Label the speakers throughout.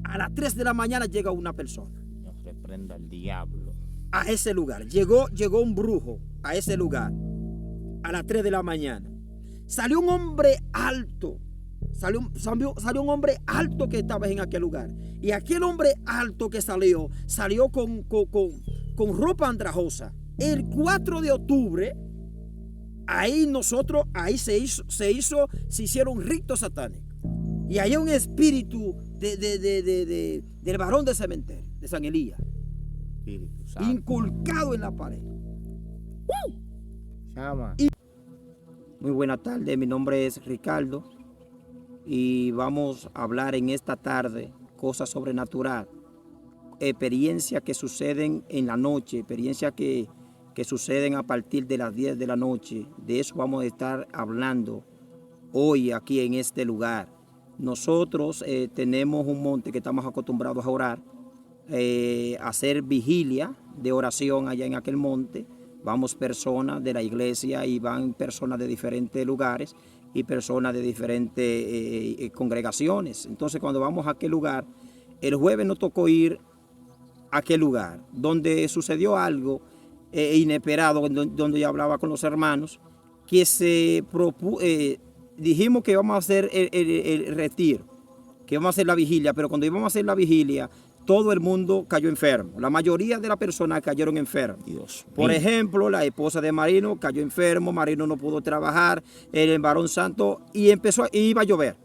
Speaker 1: a las 3 de la mañana llega una persona.
Speaker 2: Dios reprenda al diablo.
Speaker 1: A ese lugar. Llegó un brujo a ese lugar a las 3 de la mañana. Salió un hombre alto. Salió un hombre alto que estaba en aquel lugar. Y aquel hombre alto que salió con ropa andrajosa. El 4 de octubre, ahí se hicieron ritos satánicos. Y hay un espíritu del varón del cementerio, de San Elías, inculcado en la pared.
Speaker 2: Llama.
Speaker 1: Muy buenas tardes, mi nombre es Ricardo y vamos a hablar en esta tarde cosas sobrenaturales, experiencias que suceden en la noche, experiencias que suceden a partir de las 10 de la noche. De eso vamos a estar hablando hoy aquí en este lugar. Nosotros tenemos un monte que estamos acostumbrados a orar, a hacer vigilia de oración allá en aquel monte. Vamos personas de la iglesia y van personas de diferentes lugares y personas de diferentes congregaciones. Entonces cuando vamos a aquel lugar, el jueves nos tocó ir a aquel lugar donde sucedió algo inesperado, donde yo hablaba con los hermanos, que dijimos que íbamos a hacer el retiro, que íbamos a hacer la vigilia, pero cuando íbamos a hacer la vigilia, todo el mundo cayó enfermo. La mayoría de las personas cayeron enfermos. Por ejemplo, la esposa de Marino cayó enfermo, Marino no pudo trabajar, el varón santo, y iba a llover.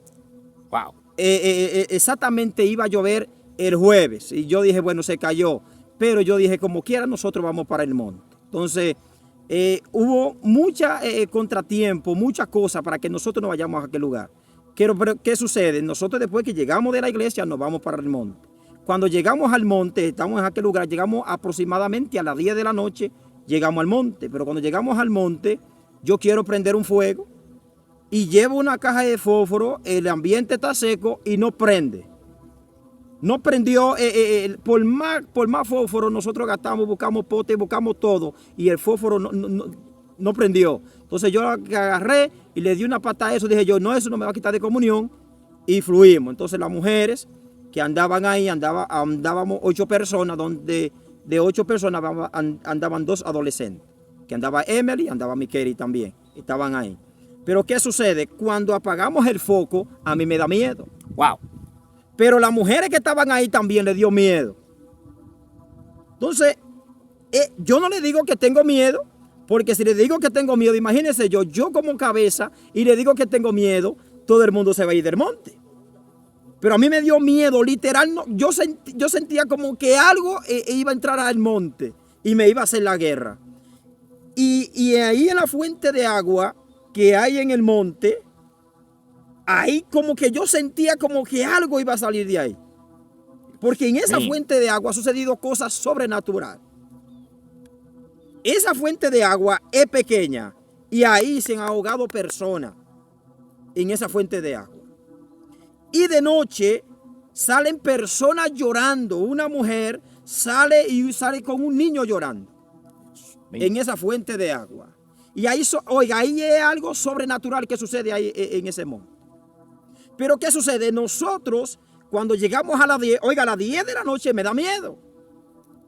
Speaker 2: Wow.
Speaker 1: Exactamente iba a llover el jueves. Y yo dije, bueno, se cayó. Pero yo dije, como quiera, nosotros vamos para el monte. Entonces, hubo mucha contratiempo, muchas cosas para que nosotros no vayamos a aquel lugar. Pero, ¿qué sucede? Nosotros después que llegamos de la iglesia nos vamos para el monte. Cuando llegamos al monte, estamos en aquel lugar, llegamos aproximadamente a las 10 de la noche, llegamos al monte. Pero cuando llegamos al monte, yo quiero prender un fuego y llevo una caja de fósforo, el ambiente está seco y no prende. No prendió, por más fósforo nosotros gastamos, buscamos pote, buscamos todo y el fósforo no prendió. Entonces yo agarré y le di una patada a eso, dije yo, no, eso no me va a quitar de comunión y fluimos. Entonces las mujeres que andaban ahí, andábamos 8 personas, donde de 8 personas andaban 2 adolescentes, que andaba Emily, andaba Miqueli también, estaban ahí. Pero ¿qué sucede? Cuando apagamos el foco, a mí me da miedo.
Speaker 2: Wow.
Speaker 1: Pero las mujeres que estaban ahí también les dio miedo. Entonces, yo no le digo que tengo miedo, porque si le digo que tengo miedo, imagínense yo como cabeza, y le digo que tengo miedo, todo el mundo se va a ir del monte. Pero a mí me dio miedo, literal, no, yo sentía como que algo iba a entrar al monte y me iba a hacer la guerra. Y ahí en la fuente de agua que hay en el monte, ahí como que yo sentía como que algo iba a salir de ahí. Porque en esa fuente de agua ha sucedido cosas sobrenaturales. Esa fuente de agua es pequeña y ahí se han ahogado personas en esa fuente de agua. Y de noche salen personas llorando. Una mujer sale con un niño llorando en esa fuente de agua. Y ahí, ahí es algo sobrenatural que sucede ahí en ese monte. Pero ¿qué sucede? Nosotros, cuando llegamos a las 10, a las 10 de la noche me da miedo.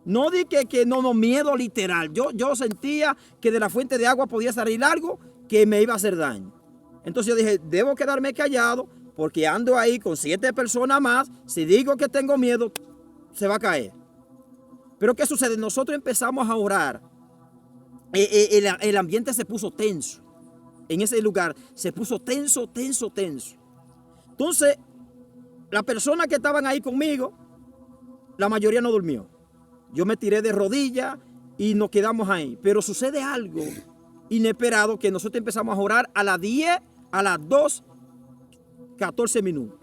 Speaker 1: No di que no, miedo literal. Yo sentía que de la fuente de agua podía salir algo que me iba a hacer daño. Entonces yo dije, debo quedarme callado porque ando ahí con 7 personas más. Si digo que tengo miedo, se va a caer. Pero ¿qué sucede? Nosotros empezamos a orar. El ambiente se puso tenso. En ese lugar se puso tenso. Entonces, las personas que estaban ahí conmigo, la mayoría no durmió. Yo me tiré de rodillas y nos quedamos ahí. Pero sucede algo inesperado que nosotros empezamos a orar a las 10, a las 2, 14 minutos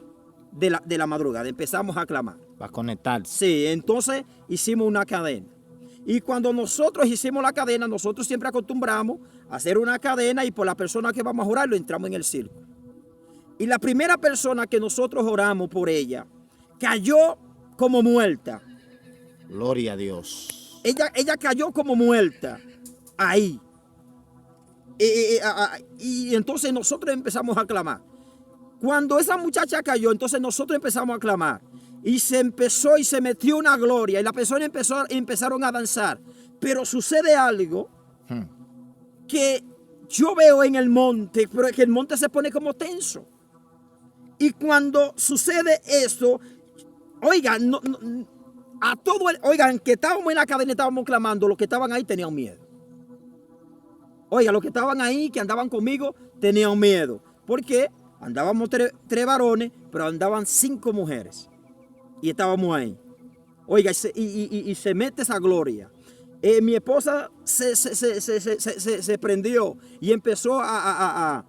Speaker 1: de la madrugada. Empezamos a clamar.
Speaker 2: Va a conectarse.
Speaker 1: Sí, entonces hicimos una cadena. Y cuando nosotros hicimos la cadena, nosotros siempre acostumbramos a hacer una cadena y por la persona que vamos a orar lo entramos en el círculo. Y la primera persona que nosotros oramos por ella cayó como muerta.
Speaker 2: Gloria a Dios.
Speaker 1: Ella cayó como muerta ahí. Y entonces nosotros empezamos a clamar. Cuando esa muchacha cayó, entonces nosotros empezamos a clamar. y se empezó y se metió una gloria y las personas empezaron a danzar. Pero sucede algo que yo veo en el monte, pero es que el monte se pone como tenso. Y cuando sucede eso, oigan, oigan, que estábamos en la cadena, estábamos clamando, los que estaban ahí tenían miedo. Oiga, los que estaban ahí, que andaban conmigo, tenían miedo. Porque andábamos tres varones, pero andaban 5 mujeres. Y estábamos ahí. Oiga, y se mete esa gloria. Mi esposa se prendió y empezó a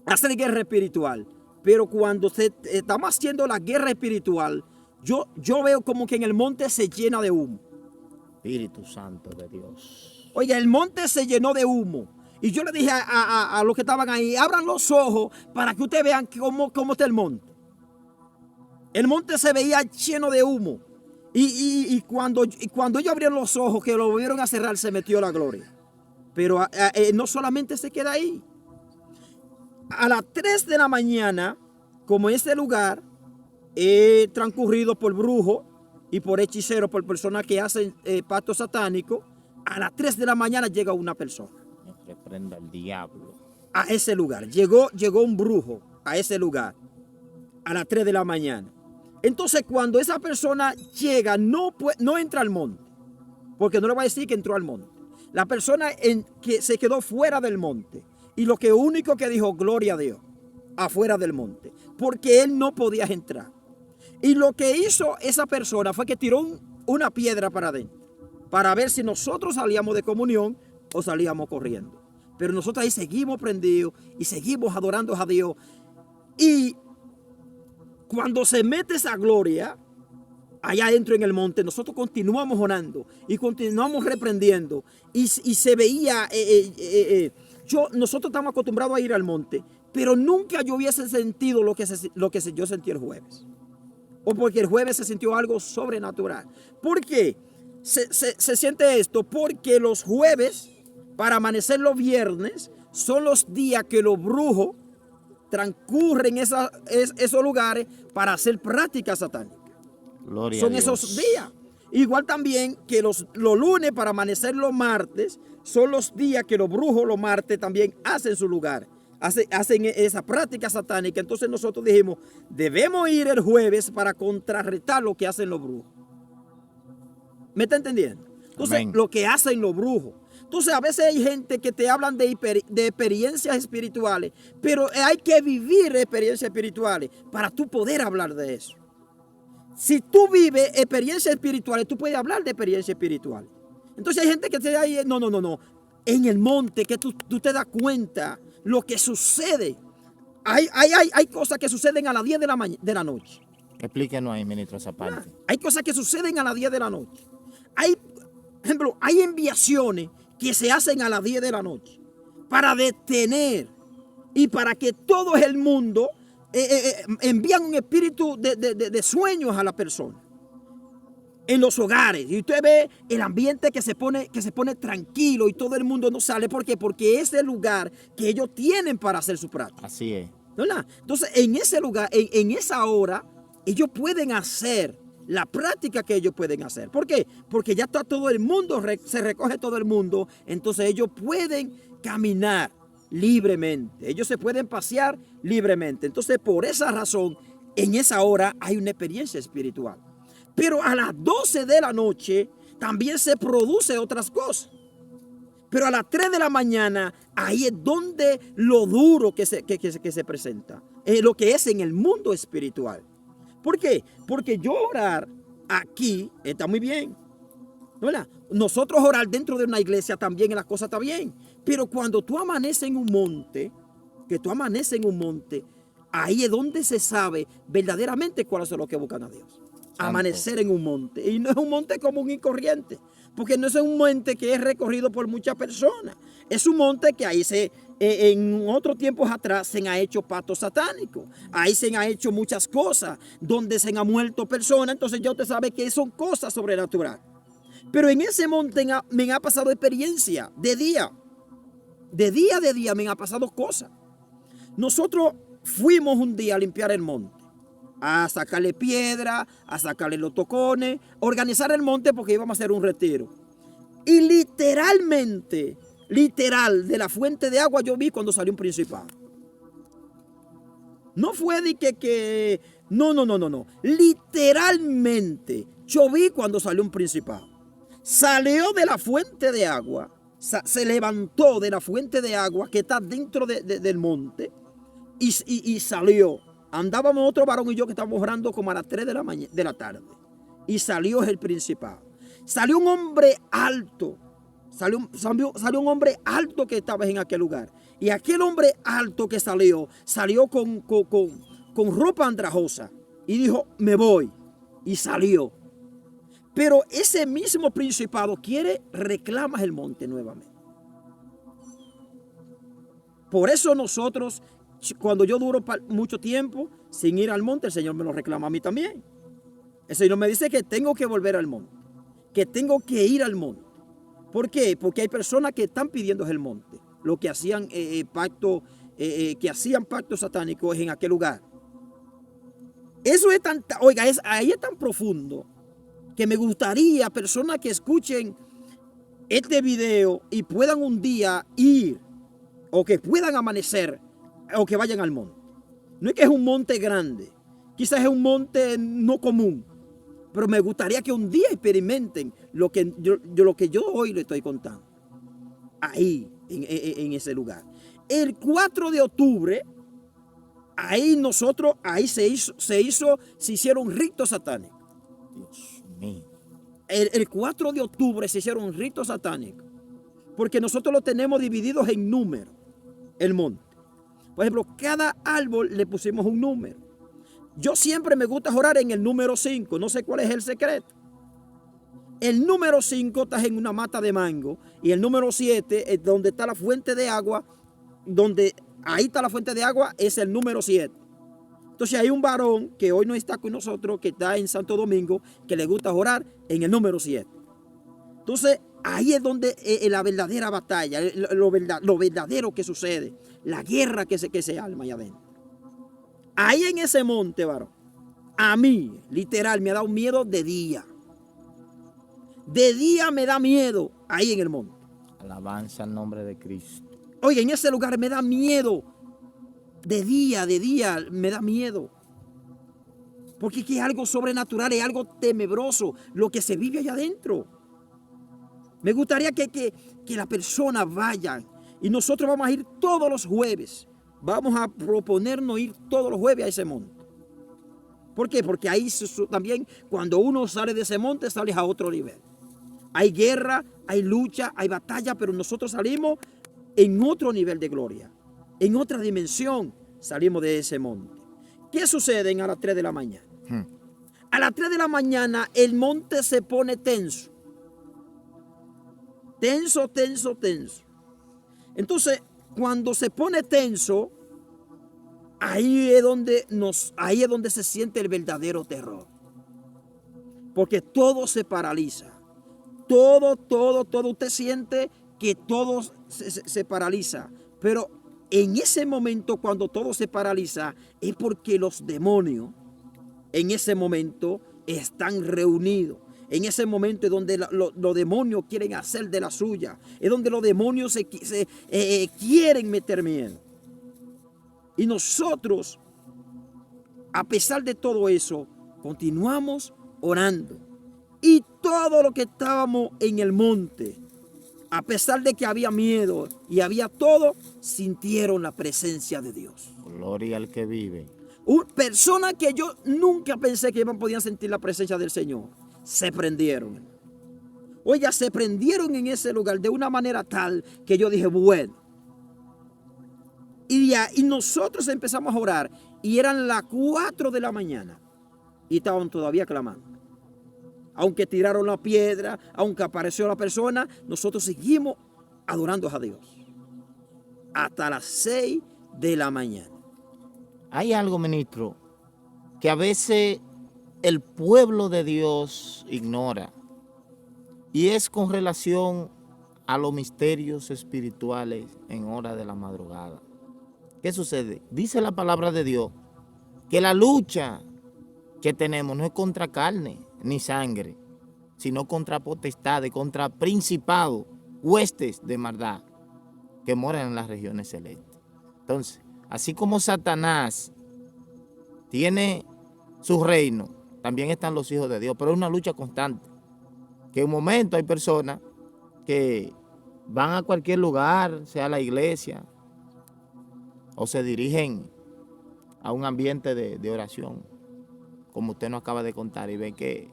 Speaker 1: hacer guerra espiritual. Pero cuando estamos haciendo la guerra espiritual, yo veo como que en el monte se llena de humo.
Speaker 2: Espíritu Santo de Dios.
Speaker 1: Oiga, el monte se llenó de humo. Y yo le dije a los que estaban ahí, abran los ojos para que ustedes vean cómo está el monte. El monte se veía lleno de humo. Y cuando ellos abrieron los ojos, que lo volvieron a cerrar, se metió la gloria. Pero no solamente se queda ahí. A las 3 de la mañana, como este lugar he transcurrido por brujos y por hechiceros, por personas que hacen pacto satánico, a las 3 de la mañana llega una persona.
Speaker 2: Reprenda al diablo.
Speaker 1: A ese lugar. Llegó un brujo a ese lugar a las 3 de la mañana. Entonces, cuando esa persona llega, no entra al monte, porque no le va a decir que entró al monte. La persona que se quedó fuera del monte. Y lo único que dijo, gloria a Dios, afuera del monte, porque él no podía entrar. Y lo que hizo esa persona fue que tiró una piedra para adentro, para ver si nosotros salíamos de comunión o salíamos corriendo. Pero nosotros ahí seguimos prendidos y seguimos adorando a Dios. Y cuando se mete esa gloria allá adentro en el monte, nosotros continuamos orando y continuamos reprendiendo. Y se veía... nosotros estamos acostumbrados a ir al monte, pero nunca yo hubiese sentido lo que yo sentí el jueves. O porque el jueves se sintió algo sobrenatural. ¿Por qué se siente esto? Porque los jueves, para amanecer los viernes, son los días que los brujos transcurren esos lugares para hacer prácticas satánicas.
Speaker 2: Gloria
Speaker 1: son
Speaker 2: a Dios.
Speaker 1: esos días. Igual también que los lunes para amanecer los martes son los días que los brujos los martes también hacen su lugar. Hacen esa práctica satánica. Entonces nosotros dijimos, debemos ir el jueves para contrarrestar lo que hacen los brujos. ¿Me está entendiendo? Entonces,
Speaker 2: Amén.
Speaker 1: Lo que hacen los brujos. Entonces, a veces hay gente que te hablan de experiencias espirituales, pero hay que vivir experiencias espirituales para tú poder hablar de eso. Si tú vives experiencias espirituales, tú puedes hablar de experiencias espirituales. Entonces hay gente que te da ahí, no. En el monte, que tú te das cuenta lo que sucede. Hay cosas que suceden a las 10 de la noche.
Speaker 2: Explíquenos ahí, ministro, esa parte.
Speaker 1: Hay cosas que suceden a las 10 de la noche. Hay enviaciones que se hacen a las 10 de la noche para detener y para que todo el mundo envían un espíritu de sueños a la persona. En los hogares. Y usted ve el ambiente que se pone tranquilo y todo el mundo no sale. ¿Por qué? Porque es el lugar que ellos tienen para hacer su práctica.
Speaker 2: Así es.
Speaker 1: ¿Verdad? Entonces, en ese lugar, en esa hora, ellos pueden hacer la práctica que ellos pueden hacer. ¿Por qué? Porque ya está todo el mundo, se recoge todo el mundo. Entonces, ellos pueden caminar libremente. Ellos se pueden pasear libremente. Entonces, por esa razón, en esa hora hay una experiencia espiritual. Pero a las 12 de la noche también se produce otras cosas. Pero a las 3 de la mañana, ahí es donde lo duro que se presenta. Lo que es en el mundo espiritual. ¿Por qué? Porque yo orar aquí está muy bien. ¿Verdad? Nosotros orar dentro de una iglesia también la cosa está bien. Pero cuando tú amaneces en un monte, ahí es donde se sabe verdaderamente cuáles son los que buscan a Dios. Santo. Amanecer en un monte. Y no es un monte común y corriente. Porque no es un monte que es recorrido por muchas personas. Es un monte que ahí en otros tiempos atrás se han hecho pactos satánicos. Ahí se han hecho muchas cosas donde se han muerto personas. Entonces ya usted sabe que son cosas sobrenaturales. Pero en ese monte me ha pasado experiencia de día. De día me han pasado cosas. Nosotros fuimos un día a limpiar el monte. a sacarle piedra, a sacarle los tocones, organizar el monte porque íbamos a hacer un retiro. Y literalmente, de la fuente de agua yo vi cuando salió un principado. No fue de que no. Literalmente yo vi cuando salió un principado. Salió de la fuente de agua, se levantó de la fuente de agua que está dentro del monte y salió. Andábamos otro varón y yo que estábamos orando como a las 3 de la tarde. Y salió el principado. Salió un hombre alto. Salió un hombre alto que estaba en aquel lugar. Y aquel hombre alto que salió con ropa andrajosa. Y dijo, me voy. Y salió. Pero ese mismo principado reclama el monte nuevamente. Por eso nosotros, cuando yo duro mucho tiempo sin ir al monte, el Señor me lo reclama a mí también. El Señor me dice que tengo que volver al monte, que tengo que ir al monte. ¿Por qué? Porque hay personas que están pidiendo el monte, lo que hacían pactos satánicos en aquel lugar. Eso es ahí es tan profundo que me gustaría personas que escuchen este video y puedan un día ir o que puedan amanecer o que vayan al monte. No es que es un monte grande, quizás es un monte no común, pero me gustaría que un día experimenten lo que yo hoy le estoy contando. Ahí, en ese lugar. El 4 de octubre, ahí se hicieron ritos satánicos.
Speaker 2: Dios mío.
Speaker 1: El 4 de octubre se hicieron ritos satánicos. Porque nosotros lo tenemos divididos en números, el monte. Por ejemplo, cada árbol le pusimos un número. Yo siempre me gusta orar en el número 5. No sé cuál es el secreto. El número 5 está en una mata de mango. Y el número 7 es donde está la fuente de agua. Ahí está la fuente de agua, es el número 7. Entonces hay un varón que hoy no está con nosotros, que está en Santo Domingo, que le gusta orar en el número 7. Entonces ahí es donde la verdadera batalla, lo verdadero que sucede, la guerra que se arma allá adentro. Ahí en ese monte, varón, a mí, literal, me ha dado miedo de día. De día me da miedo ahí en el monte.
Speaker 2: Alabanza al nombre de Cristo.
Speaker 1: Oye, en ese lugar me da miedo. De día me da miedo. Porque es que es algo sobrenatural, es algo tenebroso lo que se vive allá adentro. Me gustaría que las personas vayan. Y nosotros vamos a ir todos los jueves. Vamos a proponernos ir todos los jueves a ese monte. ¿Por qué? Porque ahí también cuando uno sale de ese monte, sales a otro nivel. Hay guerra, hay lucha, hay batalla, pero nosotros salimos en otro nivel de gloria. En otra dimensión salimos de ese monte. ¿Qué sucede a las 3 de la mañana? A las 3 de la mañana el monte se pone tenso. Tenso. Entonces, cuando se pone tenso, ahí es donde se siente el verdadero terror. Porque todo se paraliza. Todo. Usted siente que todo se paraliza. Pero en ese momento, cuando todo se paraliza, es porque los demonios en ese momento están reunidos. En ese momento es donde los demonios quieren hacer de la suya. Es donde los demonios quieren meter miedo. Y nosotros, a pesar de todo eso, continuamos orando. Y todo lo que estábamos en el monte, a pesar de que había miedo y había todo, sintieron la presencia de Dios.
Speaker 2: Gloria al que vive.
Speaker 1: Personas que yo nunca pensé que podían sentir la presencia del Señor, se prendieron. Oiga, se prendieron en ese lugar de una manera tal que yo dije, bueno. Y nosotros empezamos a orar y eran las 4 de la mañana y estaban todavía clamando. Aunque tiraron la piedra, aunque apareció la persona, nosotros seguimos adorando a Dios. Hasta las 6 de la mañana.
Speaker 2: Hay algo, ministro, que a veces el pueblo de Dios ignora. Y es con relación a los misterios espirituales en hora de la madrugada. ¿Qué sucede? Dice la palabra de Dios que la lucha que tenemos no es contra carne ni sangre, sino contra potestades, contra principados, huestes de maldad que moran en las regiones celestes. Entonces, así como Satanás tiene su reino, también están los hijos de Dios, pero es una lucha constante. Que en un momento hay personas que van a cualquier lugar, sea la iglesia, o se dirigen a un ambiente de oración, como usted nos acaba de contar, y ven que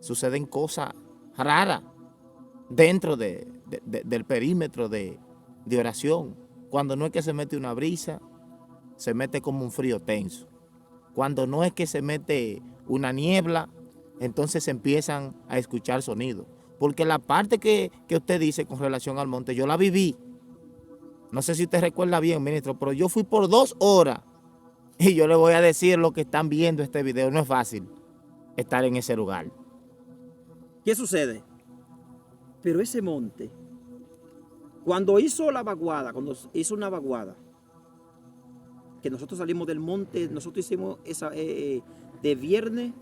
Speaker 2: suceden cosas raras dentro del perímetro de oración. Cuando no es que se mete una brisa, se mete como un frío tenso. Cuando no es que se mete una niebla, entonces se empiezan a escuchar sonidos. Porque la parte que usted dice con relación al monte, yo la viví. No sé si usted recuerda bien, ministro, pero yo fui por 2 horas. Y yo le voy a decir lo que están viendo este video. No es fácil estar en ese lugar.
Speaker 1: ¿Qué sucede? Pero ese monte, cuando hizo una vaguada, que nosotros salimos del monte, nosotros hicimos esa de viernes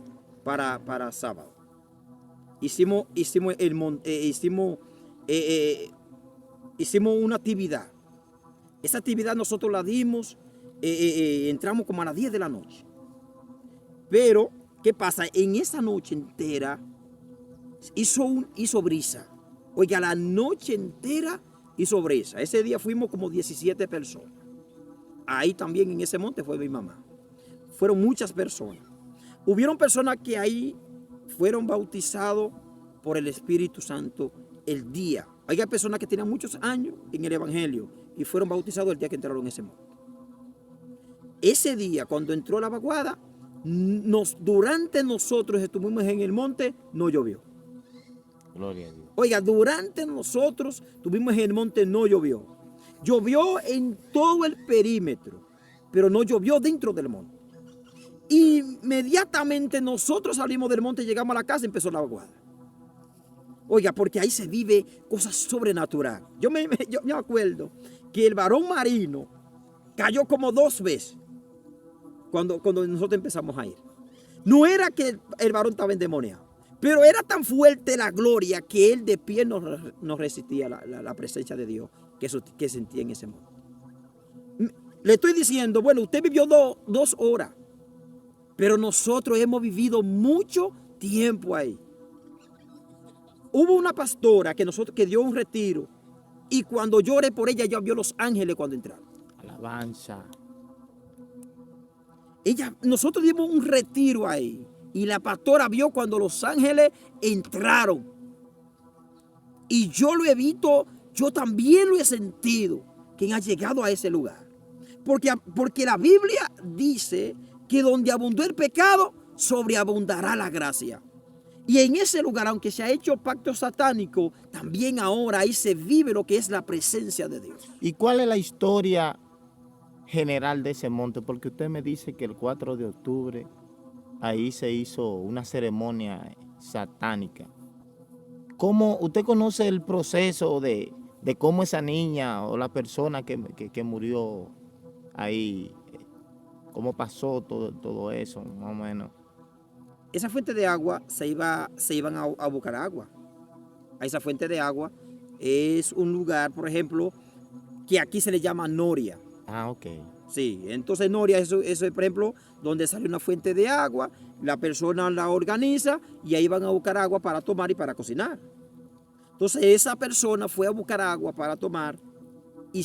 Speaker 1: para sábado. Hicimos una actividad. Esa actividad nosotros la dimos, entramos como a las 10 de la noche. Pero, ¿qué pasa? En esa noche entera hizo brisa. Oiga, la noche entera hizo brisa. Ese día fuimos como 17 personas. Ahí también en ese monte fue mi mamá. Fueron muchas personas. Hubieron personas que ahí fueron bautizados por el Espíritu Santo el día. Hay personas que tenían muchos años en el Evangelio y fueron bautizados el día que entraron en ese monte. Ese día, cuando entró la vaguada, durante nosotros estuvimos en el monte, no llovió.
Speaker 2: Gloria a Dios.
Speaker 1: Oiga, durante nosotros estuvimos en el monte, no llovió. Llovió en todo el perímetro, pero no llovió dentro del monte. Inmediatamente nosotros salimos del monte, llegamos a la casa y empezó la vaguada. Oiga, porque ahí se vive cosas sobrenaturales. Yo me acuerdo que el varón marino cayó como 2 veces cuando nosotros empezamos a ir. No era que el varón estaba endemoniado, pero era tan fuerte la gloria que él de pie no resistía la presencia de Dios que sentía en ese momento. Le estoy diciendo, bueno, usted vivió 2 horas, pero nosotros hemos vivido mucho tiempo ahí. Hubo una pastora que dio un retiro y cuando yo oré por ella, vio los ángeles cuando entraron.
Speaker 2: Alabanza.
Speaker 1: Nosotros dimos un retiro ahí y la pastora vio cuando los ángeles entraron. Y yo lo he visto, yo también lo he sentido, quien ha llegado a ese lugar. Porque la Biblia dice que donde abundó el pecado, sobreabundará la gracia. Y en ese lugar, aunque se ha hecho pacto satánico, también ahora ahí se vive lo que es la presencia de Dios.
Speaker 2: ¿Y cuál es la historia general de ese monte? Porque usted me dice que el 4 de octubre ahí se hizo una ceremonia satánica. ¿Cómo usted conoce el proceso de cómo esa niña o la persona que murió ahí, cómo pasó todo eso, más o menos?
Speaker 1: Esa fuente de agua se iban a buscar agua. A esa fuente de agua es un lugar, por ejemplo, que aquí se le llama Noria.
Speaker 2: Ah, ok.
Speaker 1: Sí, entonces Noria, eso es, por ejemplo, donde sale una fuente de agua, la persona la organiza y ahí van a buscar agua para tomar y para cocinar. Entonces esa persona fue a buscar agua para tomar y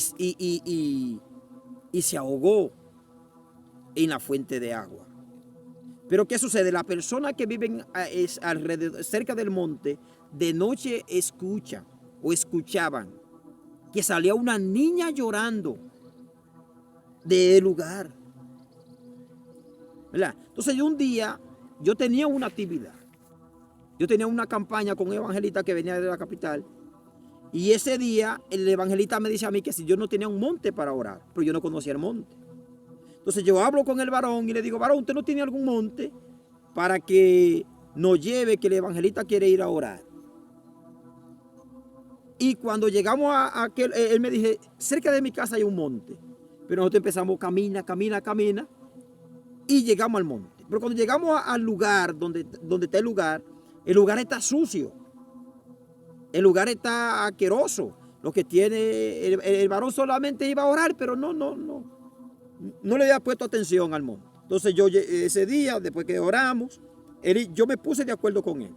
Speaker 1: se ahogó en la fuente de agua. Pero ¿qué sucede? La persona que vive alrededor, cerca del monte, de noche escuchaban que salía una niña llorando del lugar. ¿Verdad? Entonces un día yo tenía una actividad. Yo tenía una campaña con un evangelista que venía de la capital. Y ese día el evangelista me dice a mí que si yo no tenía un monte para orar, pero yo no conocía el monte. Entonces yo hablo con el varón y le digo, varón, ¿usted no tiene algún monte para que nos lleve, que el evangelista quiere ir a orar? Y cuando llegamos a aquel, él me dice, cerca de mi casa hay un monte. Pero nosotros empezamos, camina, y llegamos al monte. Pero cuando llegamos al lugar donde está el lugar está sucio. El lugar está asqueroso. Lo que tiene, el varón solamente iba a orar, pero no le había puesto atención al monte. Entonces yo ese día, después que oramos, yo me puse de acuerdo con él.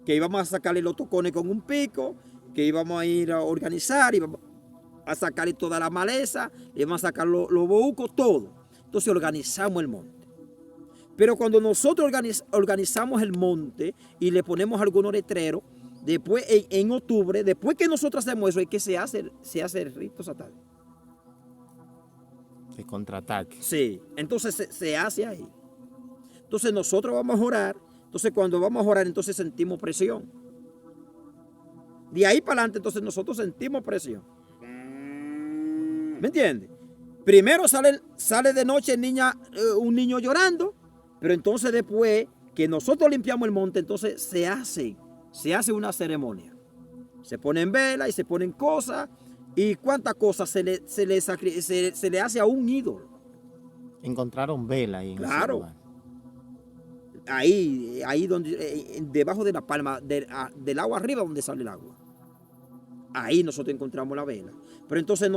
Speaker 1: Que íbamos a sacarle los tocones con un pico, que íbamos a ir a organizar, íbamos a sacarle toda la maleza, íbamos a sacar los boucos, todo. Entonces organizamos el monte. Pero cuando nosotros organizamos el monte y le ponemos algunos letreros, después en octubre, después que nosotros hacemos eso, es que se hace el rito satánico.
Speaker 2: De contraataque.
Speaker 1: Sí, entonces se hace ahí. Entonces nosotros vamos a orar. Entonces cuando vamos a orar, entonces sentimos presión. De ahí para adelante, entonces nosotros sentimos presión. ¿Me entiendes? Primero sale de noche un niño llorando, pero entonces después que nosotros limpiamos el monte, entonces se hace una ceremonia. Se ponen velas y se ponen cosas. ¿Y cuántas cosas se le hace a un ídolo?
Speaker 2: Encontraron vela ahí en ese
Speaker 1: Claro.
Speaker 2: lugar.
Speaker 1: Ahí donde, debajo de la palma, del agua arriba donde sale el agua. Ahí nosotros encontramos la vela. Pero entonces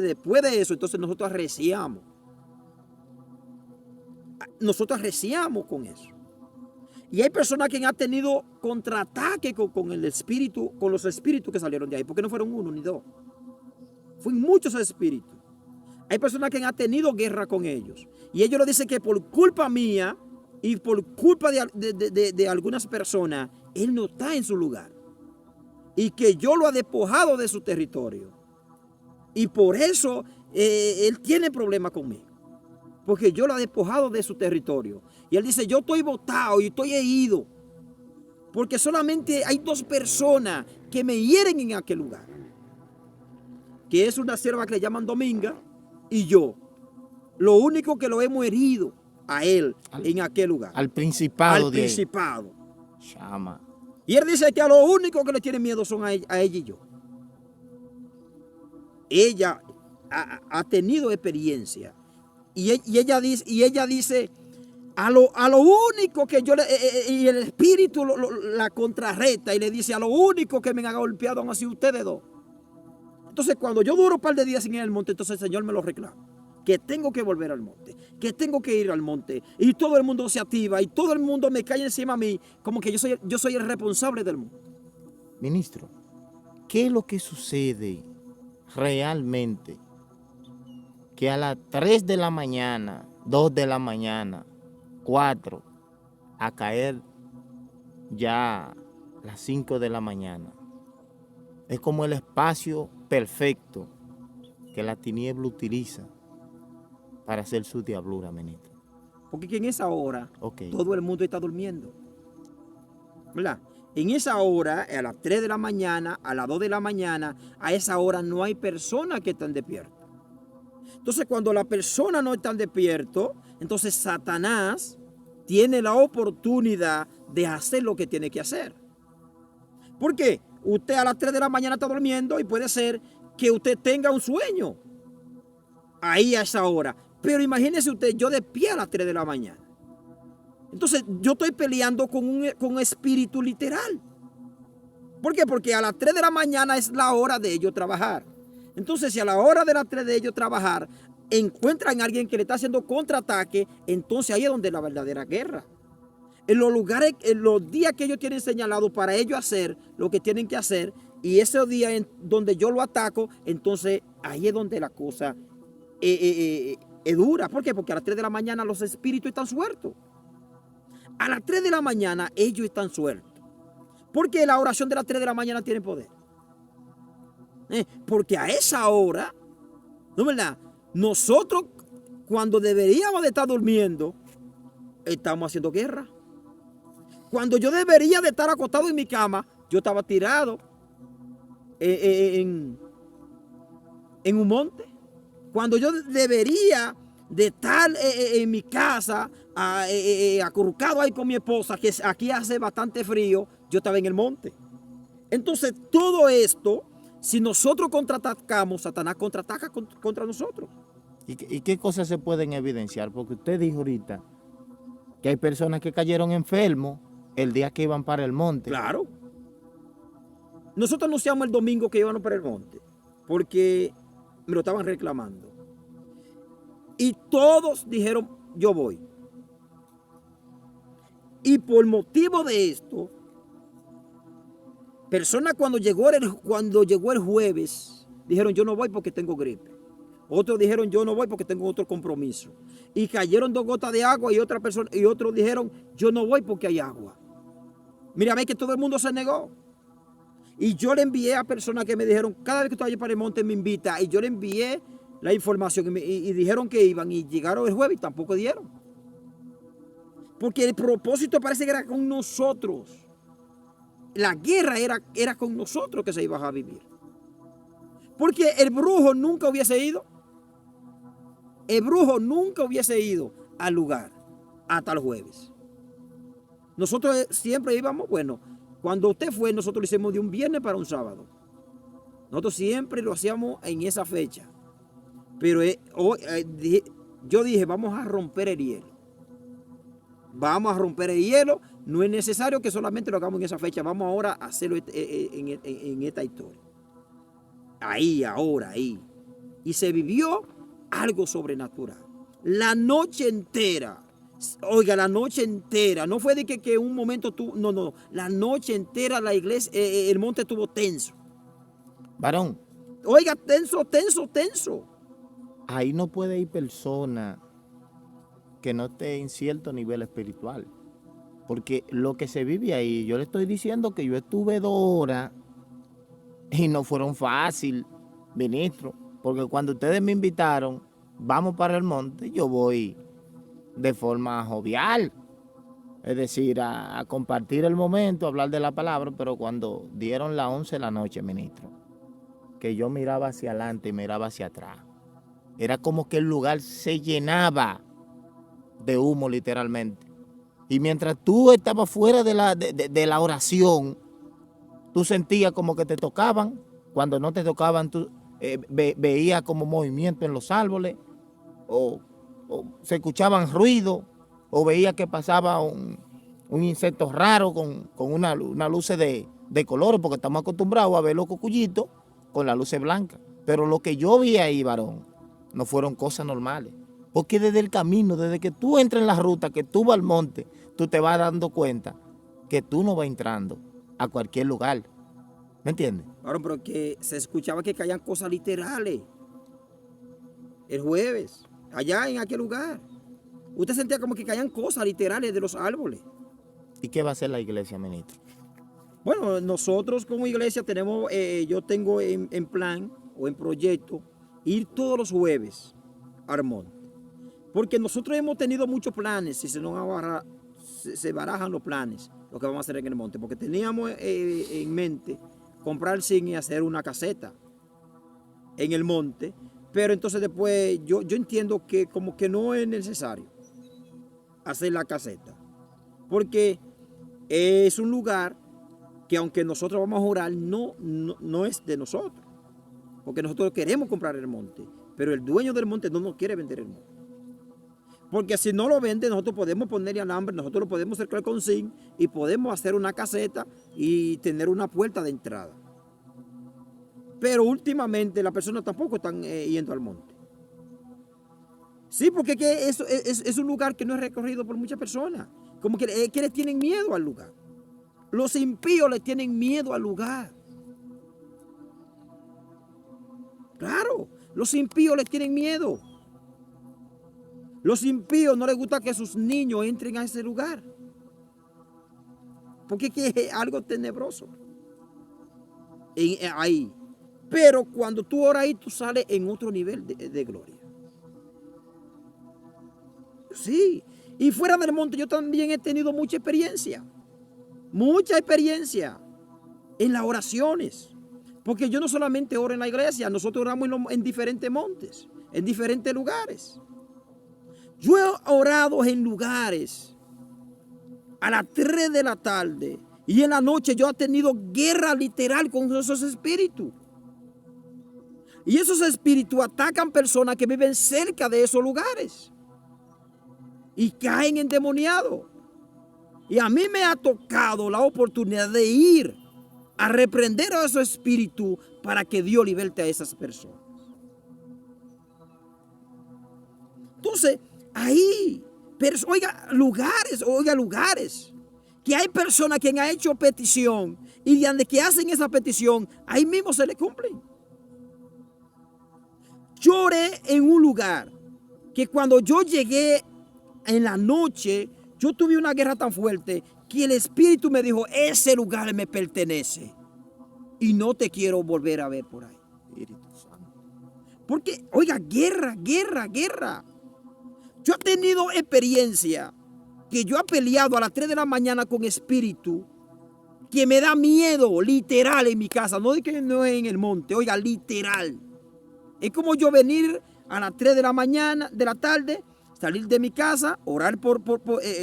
Speaker 1: después de eso, entonces nosotros arreciamos. Nosotros arreciamos con eso. Y hay personas que han tenido contraataque con el espíritu, con los espíritus que salieron de ahí, porque no fueron uno ni dos. Fueron muchos espíritus. Hay personas que han tenido guerra con ellos. Y ellos lo dicen que por culpa mía y por culpa de algunas personas, él no está en su lugar. Y que yo lo he despojado de su territorio. Y por eso él tiene problemas conmigo. Porque yo lo he despojado de su territorio. Y él dice, yo estoy botado y estoy herido. Porque solamente hay dos personas que me hieren en aquel lugar. Que es una sierva que le llaman Dominga y yo. Lo único que lo hemos herido a él en aquel lugar.
Speaker 2: Al principado.
Speaker 1: Al principado.
Speaker 2: Chama.
Speaker 1: Y él dice que a lo único que le tiene miedo son a ella y yo. Ella ha tenido experiencia. Y ella dice, a lo único que yo y el espíritu la contrarresta y le dice, a lo único que me han golpeado han sido ustedes dos. Entonces cuando yo duro un par de días sin ir al monte, entonces el Señor me lo reclama. Que tengo que volver al monte, que tengo que ir al monte. Y todo el mundo se activa y todo el mundo me cae encima a mí, como que yo soy el responsable del monte.
Speaker 2: Ministro, ¿qué es lo que sucede realmente? Que a las 3 de la mañana, 2 de la mañana, 4, a caer ya las 5 de la mañana. Es como el espacio perfecto que la tiniebla utiliza para hacer su diablura, ministro.
Speaker 1: Porque en esa hora
Speaker 2: Okay.
Speaker 1: todo el mundo está durmiendo. ¿Verdad? En esa hora, a las 3 de la mañana, a las 2 de la mañana, a esa hora no hay personas que están despiertas. Entonces, cuando las personas no están despiertas, entonces Satanás tiene la oportunidad de hacer lo que tiene que hacer. ¿Por qué? Usted a las 3 de la mañana está durmiendo y puede ser que usted tenga un sueño ahí a esa hora. Pero imagínese usted, yo de pie a las 3 de la mañana. Entonces, yo estoy peleando con un espíritu literal. ¿Por qué? Porque a las 3 de la mañana es la hora de ellos trabajar. Entonces, si a la hora de las 3 de ellos trabajar, encuentran a alguien que le está haciendo contraataque, entonces ahí es donde la verdadera guerra. En los lugares, en los días que ellos tienen señalados para ellos hacer lo que tienen que hacer, y ese día en donde yo lo ataco, entonces ahí es donde la cosa es dura. ¿Por qué? Porque a las 3 de la mañana los espíritus están sueltos. A las 3 de la mañana ellos están sueltos. Porque la oración de las 3 de la mañana tiene poder. Porque a esa hora, ¿no es verdad? Nosotros, cuando deberíamos de estar durmiendo, estamos haciendo guerra. Cuando yo debería de estar acostado en mi cama, yo estaba tirado en un monte. Cuando yo debería de estar en mi casa, acurrucado ahí con mi esposa, que aquí hace bastante frío, yo estaba en el monte. Entonces, todo esto, si nosotros contraatacamos, Satanás contraataca contra nosotros.
Speaker 2: ¿Y qué cosas se pueden evidenciar? Porque usted dijo ahorita que hay personas que cayeron enfermos el día que iban para el monte.
Speaker 1: Claro. Nosotros anunciamos el domingo que íbamos para el monte, porque me lo estaban reclamando. Y todos dijeron, yo voy. Y por motivo de esto, personas cuando llegó el jueves, dijeron, yo no voy porque tengo gripe. Otros dijeron, yo no voy porque tengo otro compromiso. Y cayeron 2 gotas de agua y otros dijeron, yo no voy porque hay agua. Mira, ve que todo el mundo se negó. Y yo le envié a personas que me dijeron, cada vez que tú vayas para el monte me invita. Y yo le envié la información y dijeron que iban y llegaron el jueves y tampoco dieron. Porque el propósito parece que era con nosotros. La guerra era con nosotros que se iba a vivir. Porque el brujo nunca hubiese ido. El brujo nunca hubiese ido al lugar hasta el jueves. Nosotros siempre íbamos, bueno, cuando usted fue, nosotros lo hicimos de un viernes para un sábado. Nosotros siempre lo hacíamos en esa fecha. Pero yo dije, vamos a romper el hielo. Vamos a romper el hielo. No es necesario que solamente lo hagamos en esa fecha. Vamos ahora a hacerlo en esta historia. Ahí. Y se vivió algo sobrenatural. La noche entera. Oiga, la noche entera. No fue de que un momento tú. No. La noche entera la iglesia, el monte estuvo tenso.
Speaker 2: Varón.
Speaker 1: Oiga, tenso.
Speaker 2: Ahí no puede ir persona que no esté en cierto nivel espiritual. Porque lo que se vive ahí, yo le estoy diciendo que yo estuve 2 horas y no fueron fácil, ministro. Porque cuando ustedes me invitaron, vamos para el monte, yo voy de forma jovial. Es decir, a compartir el momento, a hablar de la palabra, pero cuando dieron las 11 de la noche, ministro, que yo miraba hacia adelante y miraba hacia atrás, era como que el lugar se llenaba de humo literalmente. Y mientras tú estabas fuera de la oración, tú sentías como que te tocaban. Cuando no te tocaban, tú veías como movimiento en los árboles, o se escuchaban ruidos, o veías que pasaba un insecto raro con una luz de colores, porque estamos acostumbrados a ver los cocuyitos con las luces blancas. Pero lo que yo vi ahí, varón, no fueron cosas normales. Porque desde el camino, desde que tú entras en la ruta, que tú vas al monte, tú te vas dando cuenta que tú no vas entrando a cualquier lugar. ¿Me entiendes?
Speaker 1: Ahora, pero que se escuchaba que caían cosas literales. El jueves, allá en aquel lugar. Usted sentía como que caían cosas literales de los árboles.
Speaker 2: ¿Y qué va a hacer la iglesia, ministro?
Speaker 1: Bueno, nosotros como iglesia tenemos, yo tengo en plan o en proyecto ir todos los jueves al monte. Porque nosotros hemos tenido muchos planes, si se barajan los planes, lo que vamos a hacer en el monte. Porque teníamos en mente comprar zinc y hacer una caseta en el monte. Pero entonces después yo entiendo que como que no es necesario hacer la caseta. Porque es un lugar que aunque nosotros vamos a orar, no es de nosotros. Porque nosotros queremos comprar el monte. Pero el dueño del monte no nos quiere vender el monte. Porque si no lo vende, nosotros podemos ponerle alambre, nosotros lo podemos cercar con zinc y podemos hacer una caseta y tener una puerta de entrada. Pero últimamente las personas tampoco están yendo al monte. Sí, porque es un lugar que no es recorrido por muchas personas. Como que les tienen miedo al lugar. Los impíos les tienen miedo al lugar. Claro, los impíos les tienen miedo. Los impíos no les gusta que sus niños entren a ese lugar. Porque es algo tenebroso. Ahí. Pero cuando tú oras ahí, tú sales en otro nivel de gloria. Sí. Y fuera del monte yo también he tenido mucha experiencia. Mucha experiencia en las oraciones. Porque yo no solamente oro en la iglesia, nosotros oramos en diferentes montes, en diferentes lugares. Yo he orado en lugares a las 3 de la tarde y en la noche yo he tenido guerra literal con esos espíritus. Y esos espíritus atacan personas que viven cerca de esos lugares. y caen endemoniados. Y a mí me ha tocado la oportunidad de ir a reprender a esos espíritus para que Dios liberte a esas personas. Entonces, ahí, oiga, lugares, que hay personas que han hecho petición y de que hacen esa petición, ahí mismo se le cumplen. Lloré en un lugar que cuando yo llegué en la noche, yo tuve una guerra tan fuerte que el Espíritu me dijo, ese lugar me pertenece y no te quiero volver a ver por ahí. Espíritu Santo. Porque, oiga, guerra. Yo he tenido experiencia que yo he peleado a las 3 de la mañana con espíritu que me da miedo, literal, en mi casa. No es que no es en el monte, oiga, literal. Es como yo venir a las 3 de la mañana, de la tarde, salir de mi casa, orar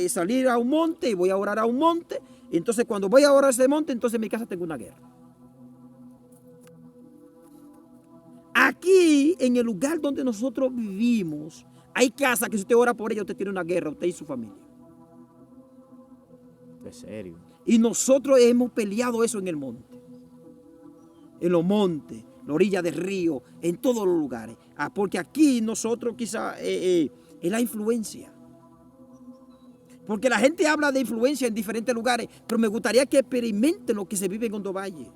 Speaker 1: salir a un monte y voy a orar a un monte. Y entonces cuando voy a orar a ese monte, entonces en mi casa tengo una guerra. Aquí, en el lugar donde nosotros vivimos, hay casas que si usted ora por ella, usted tiene una guerra, usted y su familia.
Speaker 2: ¿En serio?
Speaker 1: Y nosotros hemos peleado eso en el monte. En los montes, la orilla del río, en todos los lugares. Porque aquí nosotros quizá es la influencia. Porque la gente habla de influencia en diferentes lugares, pero me gustaría que experimenten lo que se vive en Hondo Valle.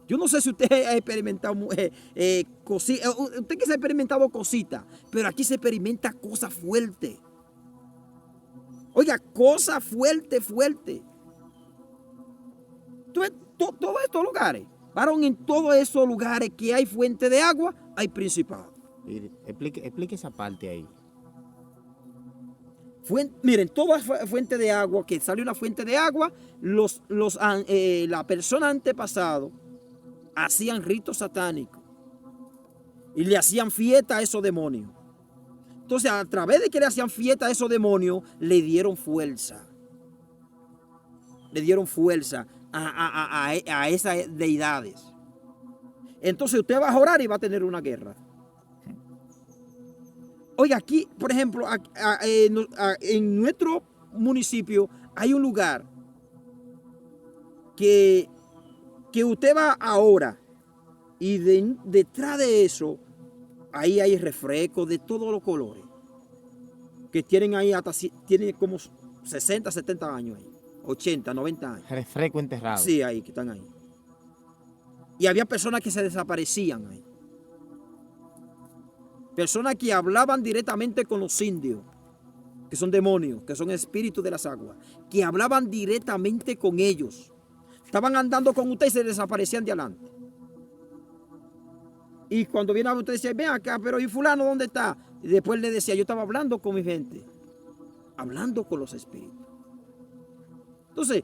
Speaker 1: Yo no sé si usted ha experimentado cositas, usted que se ha experimentado cositas, pero aquí se experimenta cosas fuertes. Oiga, cosas fuertes. Todos estos lugares, varón, en todos esos lugares que hay fuente de agua, hay principado.
Speaker 2: Explique esa parte ahí.
Speaker 1: Miren, toda fuente de agua, que sale una fuente de agua, la persona antepasado hacían ritos satánicos y le hacían fiesta a esos demonios. Entonces, a través de que le hacían fiesta a esos demonios, le dieron fuerza. Le dieron fuerza a esas deidades. Entonces, usted va a orar y va a tener una guerra. Oiga, aquí, por ejemplo, en nuestro municipio hay un lugar que usted va ahora y detrás de eso, ahí hay refrescos de todos los colores. Que tienen ahí tienen como 60, 70 años ahí. 80, 90 años.
Speaker 2: Refresco enterrado.
Speaker 1: Sí, ahí, que están ahí. Y había personas que se desaparecían ahí. Personas que hablaban directamente con los indios, que son demonios, que son espíritus de las aguas, que hablaban directamente con ellos. Estaban andando con usted y se desaparecían de adelante. Y cuando viene a usted decía, ven acá, pero ¿y fulano dónde está? Y después le decía, yo estaba hablando con mi gente, hablando con los espíritus. Entonces,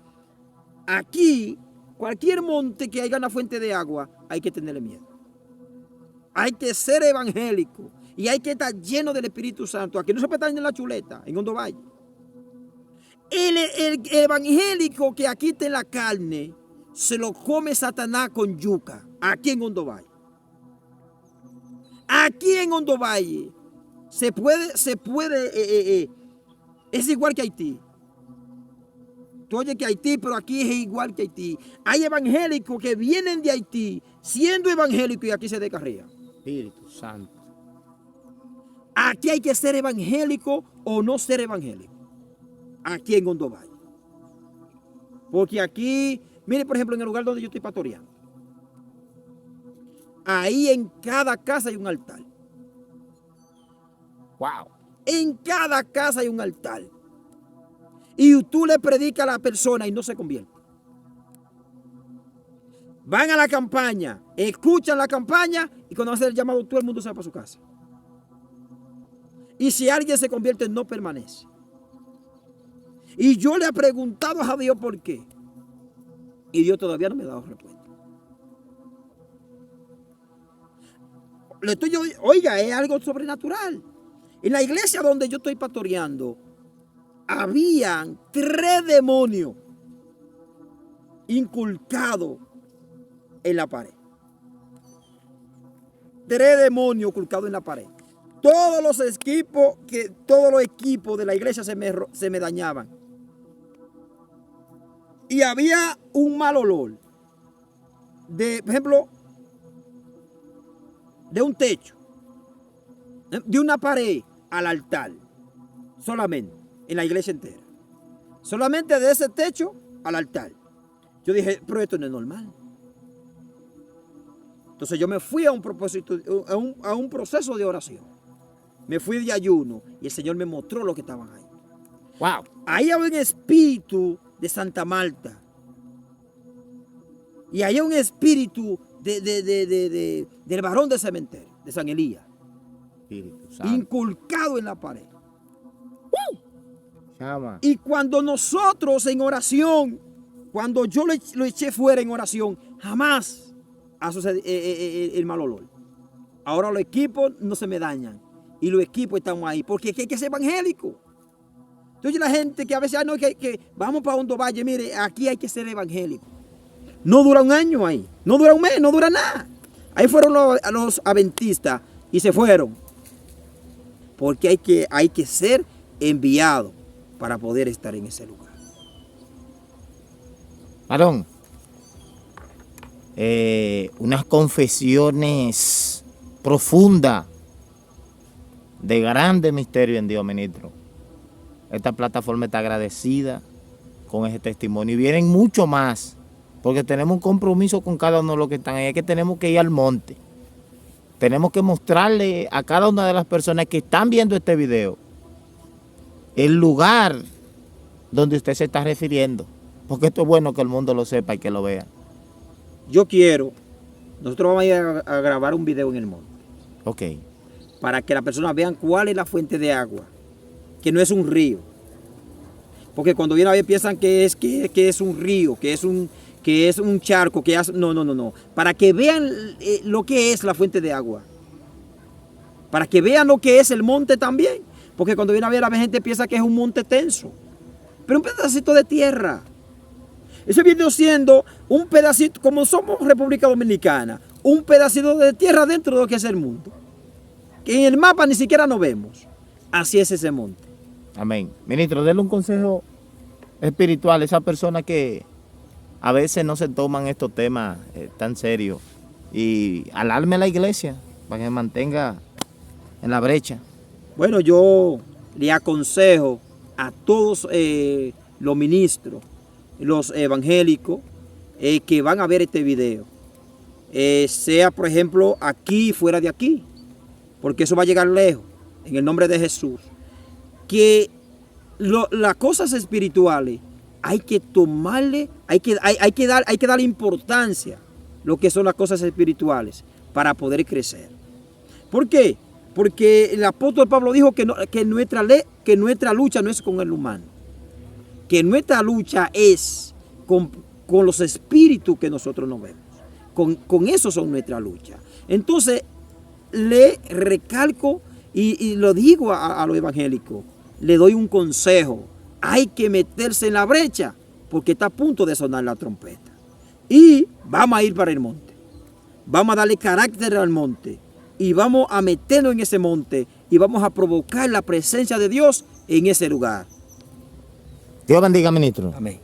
Speaker 1: aquí, cualquier monte que haya una fuente de agua, hay que tenerle miedo. Hay que ser evangélico y hay que estar lleno del Espíritu Santo. Aquí no se puede estar en la chuleta, en Hondo Valle. El evangélico que aquí está en la carne, se lo come Satanás con yuca, aquí en Hondo Valle. Aquí en Hondo Valle se puede, es igual que Haití. Tú oyes que Haití, pero aquí es igual que Haití. Hay evangélicos que vienen de Haití siendo evangélicos y aquí se descarrían.
Speaker 2: Espíritu Santo.
Speaker 1: Aquí hay que ser evangélico o no ser evangélico. Aquí en Hondo Valle. Porque aquí, mire por ejemplo en el lugar donde yo estoy pastoreando. Ahí en cada casa hay un altar.
Speaker 2: Wow.
Speaker 1: En cada casa hay un altar. Y tú le predicas a la persona y no se convierte. Van a la campaña, escuchan la campaña y cuando hace el llamado todo el mundo se va para su casa. Y si alguien se convierte, no permanece. Y yo le he preguntado a Dios por qué. Y Dios todavía no me ha dado respuesta. Oiga, es algo sobrenatural. En la iglesia donde yo estoy pastoreando, habían 3 demonios inculcados en la pared. 3 demonios inculcados en la pared. todos los equipos de la iglesia se me dañaban. Y había un mal olor. Por ejemplo, de un techo, de una pared al altar, solamente, en la iglesia entera. Solamente de ese techo al altar. Yo dije, pero esto no es normal. Entonces yo me fui a un proceso de oración. Me fui de ayuno y el Señor me mostró lo que estaban ahí.
Speaker 2: Wow.
Speaker 1: Ahí había un espíritu de Santa Marta. Y ahí hay un espíritu del varón del cementerio, de San Elías. Inculcado en la pared.
Speaker 2: Chama.
Speaker 1: Y cuando nosotros en oración, cuando yo lo eché fuera en oración, jamás ha sucedido el mal olor. Ahora los equipos no se me dañan. Y los equipos están ahí. Porque hay que ser evangélico. Entonces la gente que a veces, no, que vamos para Hondo Valle, mire, aquí hay que ser evangélico. No dura un año ahí. No dura un mes, no dura nada. Ahí fueron los adventistas y se fueron. Porque hay que ser enviado para poder estar en ese lugar.
Speaker 2: Varón, unas confesiones profundas de grande misterio en Dios, ministro. Esta plataforma está agradecida con ese testimonio y vienen mucho más, porque tenemos un compromiso con cada uno de los que están ahí. Es que tenemos que ir al monte. Tenemos que mostrarle a cada una de las personas que están viendo este video el lugar donde usted se está refiriendo. Porque esto es bueno que el mundo lo sepa y que lo vea.
Speaker 1: Nosotros vamos a ir a grabar un video en el monte.
Speaker 2: Ok.
Speaker 1: Para que las personas vean cuál es la fuente de agua. Que no es un río. Porque cuando vienen a ver piensan que es un río, que es un charco, no. Para que vean lo que es la fuente de agua. Para que vean lo que es el monte también. Porque cuando viene a ver, la gente piensa que es un monte tenso. Pero un pedacito de tierra. Eso viene siendo un pedacito, como somos República Dominicana, un pedacito de tierra dentro de lo que es el mundo. Que en el mapa ni siquiera nos vemos. Así es ese monte.
Speaker 2: Amén. Ministro, denle un consejo espiritual a esas personas que a veces no se toman estos temas tan serios. Y alarme a la iglesia para que se mantenga en la brecha.
Speaker 1: Bueno, yo le aconsejo a todos los ministros, los evangélicos, que van a ver este video. Sea, por ejemplo, aquí, fuera de aquí. Porque eso va a llegar lejos. En el nombre de Jesús. Que las cosas espirituales hay que tomarle, hay que darle importancia a lo que son las cosas espirituales para poder crecer. ¿Por qué? Porque el apóstol Pablo dijo que nuestra lucha no es con el humano. Que nuestra lucha es con los espíritus que nosotros no vemos. Con eso son nuestra lucha. Entonces, le recalco y lo digo a los evangélicos, le doy un consejo. Hay que meterse en la brecha porque está a punto de sonar la trompeta. Y vamos a ir para el monte. Vamos a darle carácter al monte. Y vamos a meternos en ese monte y vamos a provocar la presencia de Dios en ese lugar.
Speaker 2: Dios bendiga, ministro.
Speaker 1: Amén.